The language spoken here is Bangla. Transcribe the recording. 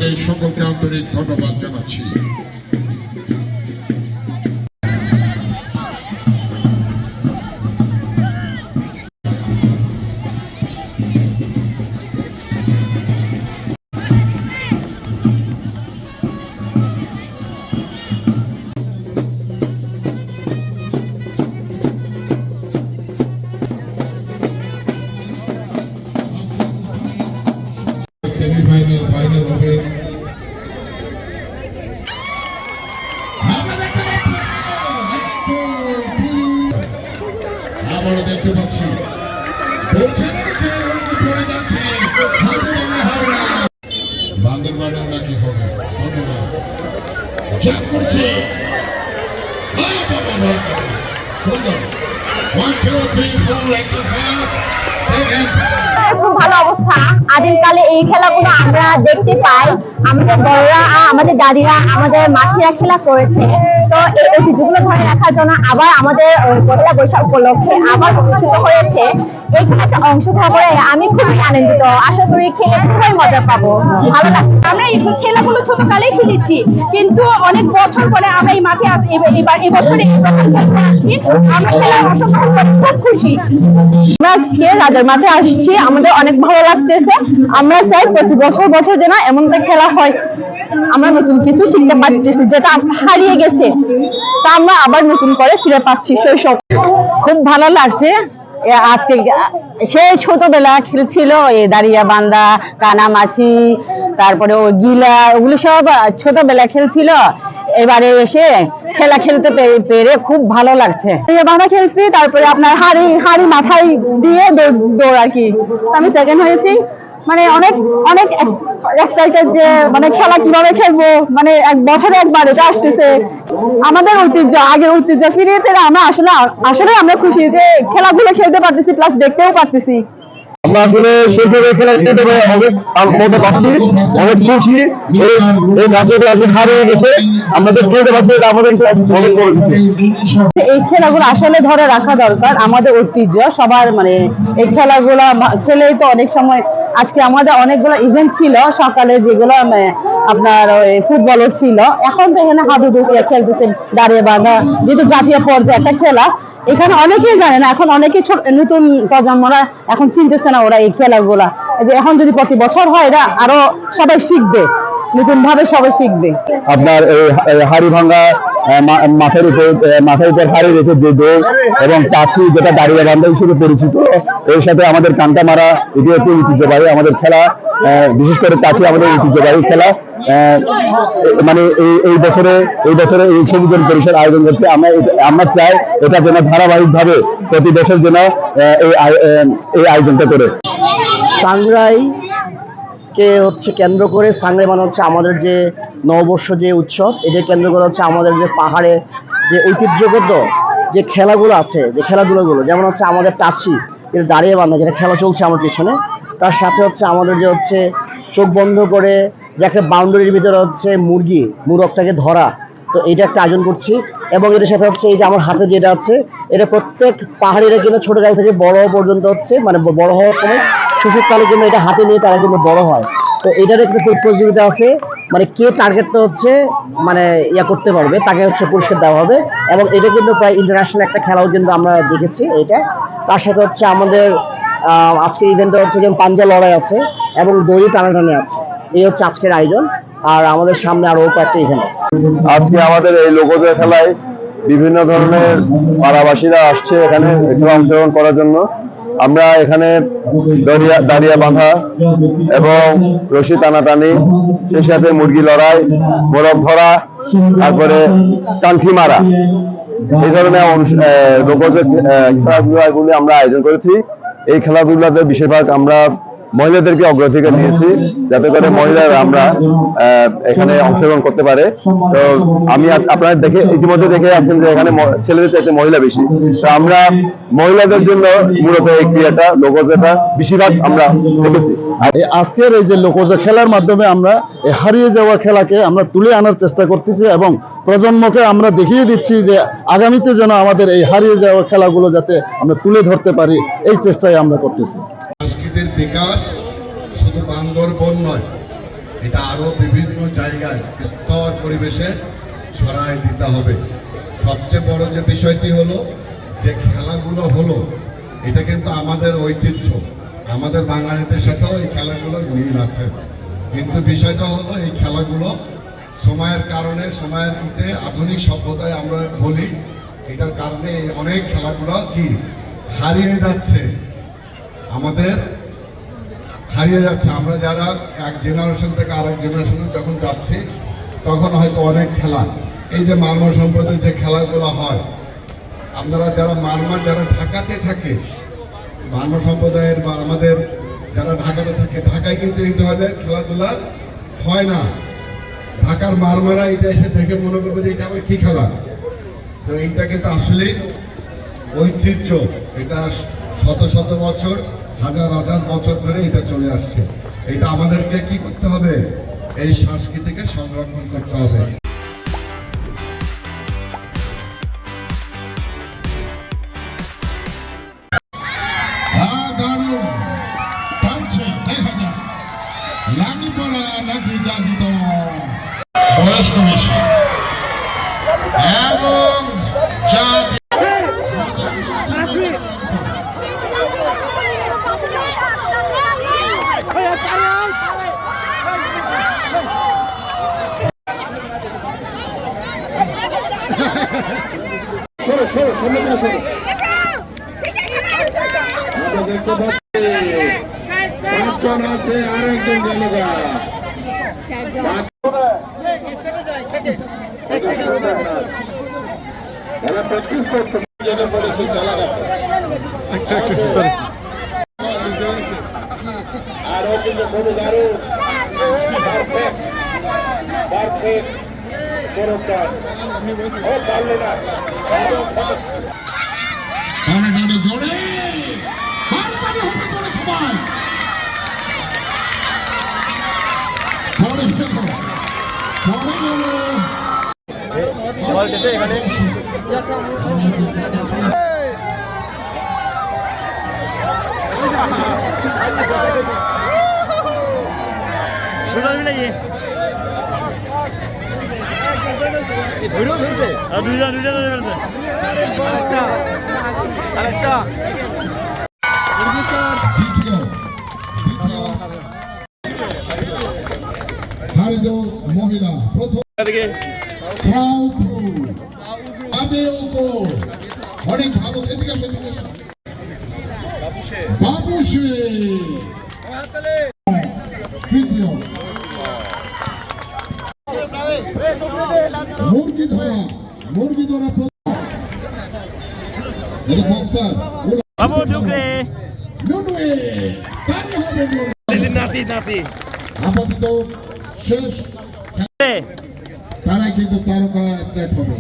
আপনাদের সকলকে আন্তরিক ধন্যবাদ জানাচ্ছি। সেমিফাইনাল ফাইনাল হবে। আমরা দেখতে পাচ্ছি বান্দরবানের নাকি হবে। ধন্যবাদ জয় করছে সুন্দর 1 2 3 4 একটু ফাস্ট সেকেন্ড। খুব ভালো অবস্থা। আদিমকালে এই খেলাগুলো আমরা দেখতে পাই, আমাদের বড়রা আমাদের দাদিরা আমাদের মাসিরা খেলা করেছে। তো এই ঐতিহ্যগুলো ধরে রাখার জন্য আবার আমাদের পহেলা বৈশাখ উপলক্ষে আবার অনুষ্ঠিত হয়েছে। এই খেলাতে অংশগ্রহণ করে আমি খুবই আনন্দিত। আশা করি খেলে খুবই মজা পাবো, ভালো লাগছে। আমরা এই খেলাগুলো ছোটকালেই খেলেছি, কিন্তু অনেক বছর পরে আমরা এই মাঠে এবছরে আসছি। আমরা খেলায় অংশগ্রহণ করে খুব খুশি। আমরা আজকে রাজার মাঠে আসছি, আমাদের অনেক ভালো লাগতেছে। আমরা চাই প্রতি বছর যেন এমন খেলা হয়। আমরা নতুন কিছু শিখতে পারতেছি, যেটা হারিয়ে গেছে তা আমরা আবার নতুন করে ফিরে পাচ্ছি শৈশব। খুব ভালো লাগছে। আজকে সেই ছোটবেলা খেলছিল এই দাঁড়িয়া বান্দা, কানামাছি, তারপরে ও গিলা, ওগুলো সব ছোটবেলা খেলছিল। এবারে এসে খেলা খেলতে পেরে খুব ভালো লাগছে। বাংলা খেলছি, তারপরে আপনার হাড়ি মাথায় দিয়ে দৌড় আর কি। আমি সেকেন্ড হয়েছি। মানে অনেক অনেক এক্সাইটেড যে মানে খেলা কিভাবে খেলবো, মানে এক বছরে একবার এটা আসতেছে। আমাদের ঐতিহ্য, আগের ঐতিহ্য ফিরিয়ে পেলে আমরা আসলে আমরা খুশি যে খেলাগুলো খেলতে পারতেছি, প্লাস দেখতেও পারতেছি। আমরা আসলে সেইভাবে খেলা খেলতে পারি মনে পাচ্ছি, অনেক খুশি। এই রাজ্যটা আজকে হারিয়ে গেছে, আমাদের খেলতে পারছি, আমাদের অনেক বড় কিছু। এই খেলাগুলো আসলে ধরে রাখা দরকার, আমাদের ঐতিহ্য সবার। মানে এই খেলাগুলো খেলেই তো অনেক সময়, আজকে আমাদের অনেকগুলো ইভেন্ট ছিল সকালে, যেগুলো আপনার ফুটবলও ছিল। এখন তো এখানে হাডুডু খেলতেছে, দাঁড়িয়ে বাঁধা, যেহেতু জাতীয় পর্যায়ে একটা খেলা। এখানে অনেকেই জানে না, এখন অনেকেই নতুন প্রজন্মরা এখন চিনতেছে না ওরা এই খেলাগুলা। এখন যদি প্রতি বছর হয়, এটা আরো সবাই শিখবে, নতুন ভাবে সবাই শিখবে। আপনার এই হাড়ি ভাঙ্গা, মাথার উপর হাড়ি রেখে যে দৌড় এবং কাছি, যেটা দাঁড়িয়ে বান্ধা হিসেবে পরিচিত, এর সাথে আমাদের কান্তা মারা, এটি একটি ঐতিহ্যবাহী আমাদের খেলা। বিশেষ করে কাছি আমাদের ঐতিহ্যবাহী খেলা। মানে এই বছরে এই সবুজন পরিষদ আয়োজন করছে। আমরা চাই এটা যেন ধারাবাহিকভাবে প্রতি বছর যেন এই আয়োজনটা করে। সাংগ্রাই কে কেন্দ্র করে, সাংগ্রাই মানে হচ্ছে আমাদের যে নববর্ষ যে উৎসব, এটা কেন্দ্র করে হচ্ছে আমাদের যে পাহাড়ে যে ঐতিহ্যগত যে খেলাগুলো আছে, যে খেলাধুলাগুলো, যেমন হচ্ছে আমাদের টাচি, এটা দাঁড়িয়ে বাঁধা, যেটা খেলা চলছে আমার পিছনে। তার সাথে হচ্ছে আমাদের যে চোখ বন্ধ করে যে একটা বাউন্ডারির ভিতরে মুরগটাকে ধরা, তো এটা একটা আয়োজন করছি। এবং এটার সাথে এই যে আমার হাতে যেটা আছে, এটা প্রত্যেক পাহাড়িরা কিন্তু ছোট গাড়ি থেকে বড় পর্যন্ত মানে বড় হওয়ার সময় শিশুকালে কিন্তু এটা হাতে নিয়ে তারা কিন্তু বড় হয়। তো এটার একটা প্রতিযোগিতা আছে, মানে কে টার্গেটটা মানে করতে পারবে তাকে পুরস্কার দেওয়া হবে। এবং এটা কিন্তু প্রায় ইন্টারন্যাশনাল একটা খেলাও কিন্তু আমরা দেখেছি এটা। তার সাথে আমাদের আজকের ইভেন্টে যেমন পাঞ্জা লড়াই আছে এবং দড়ি টানাটানি আছে। এই আজকের আয়োজন। আর আমাদের সামনে আরো কয়েকটা ইভেন্ট আছে। আজকে আমাদের এই লোকজ খেলায় বিভিন্ন ধরনের পাড়াবাসীরা আসছে এখানে একটু অংশগ্রহণ করার জন্য। আমরা এখানে দাঁড়িয়া বাঁধা এবং রশি টানাটানি, সেই সাথে মুরগি লড়াই, মোরগ ধরা, তারপরে কানঠি মারা, এই ধরনের লোকজ খেলাধুলাগুলি আমরা আয়োজন করেছি। এই খেলাধুলাতে বেশিরভাগ আমরা মহিলাদেরকে অগ্রাধিকার দিয়েছি, যাতে করে মহিলারা আমরা এখানে অংশগ্রহণ করতে পারে। তো আমি আপনারা ইতিমধ্যে দেখে আছেন যে এখানে ছেলেদের চাইতে মহিলা বেশি। তো আমরা মহিলাদের জন্য মূলত এই ক্রিয়াটা, লোকজটা বেশিরভাগ আমরা দেখেছি। আর আজকের এই যে লোকজ খেলার মাধ্যমে আমরা এই হারিয়ে যাওয়া খেলাকে আমরা তুলে আনার চেষ্টা করতেছি এবং প্রজন্মকে আমরা দেখিয়ে দিচ্ছি যে আগামীতে যেন আমাদের এই হারিয়ে যাওয়া খেলাগুলো যাতে আমরা তুলে ধরতে পারি, এই চেষ্টাই আমরা করতেছি। সংস্কৃতির বিকাশ শুধু বান্দরবন নয়, এটা আরো বিভিন্ন জায়গায় স্তর পরিবেশে ছড়ায় দিতে হবে। সবচেয়ে বড় যে বিষয়টি হলো যে খেলাগুলো হলো, এটা কিন্তু আমাদের ঐতিহ্য, আমাদের বাঙালিদের সাথেও এই খেলাগুলোর মিল আছে। কিন্তু বিষয়টা হলো এই খেলাগুলো সময়ের কারণে, সময়ের ইতে আধুনিক সভ্যতায় আমরা বলি, এটার কারণে অনেক খেলাগুলো কি হারিয়ে যাচ্ছে, আমাদের হারিয়ে যাচ্ছে। আমরা যারা এক জেনারেশন থেকে আরেক জেনারেশনে যখন যাচ্ছি, তখন হয়তো অনেক খেলা, এই যে মারমা সম্প্রদায়ের যে খেলাগুলো হয়, আপনারা যারা যারা ঢাকাতে থাকে, মারমা সম্প্রদায়ের বা আমাদের যারা ঢাকাতে থাকে, ঢাকায় কিন্তু এই ধরনের খেলাধুলা হয় না। ঢাকার মারমারা এটা এসে দেখে মনে করবে যে এটা আবার কি খেলা। তো এইটা কিন্তু আসলে ঐতিহ্য, এটা শত শত বছর, হাজার হাজার বছর ধরে এটা চলে আসছে। এটা আমাদেরকে কি করতে হবে, এই সংস্কৃতিকে সংরক্ষণ করতে হবে। বয়স্ক বেশি এবং জাতি দেখতে পাচ্ছি পাঁচজন আছে, আর একজন জায়গা তারা প্র্যাকটিস করছে। আর ও কিন্তু খুব দারুণ পারফেক্ট পুরস্কার। ও পারল না, জোরে সবাই মহিলা প্রথম অনেক ভালো। এদিকে বাবুসে তৃতীয়, মুরগি ধরা বক্সার আপাতত শেষ, তারাই কিন্তু তারকা হবে।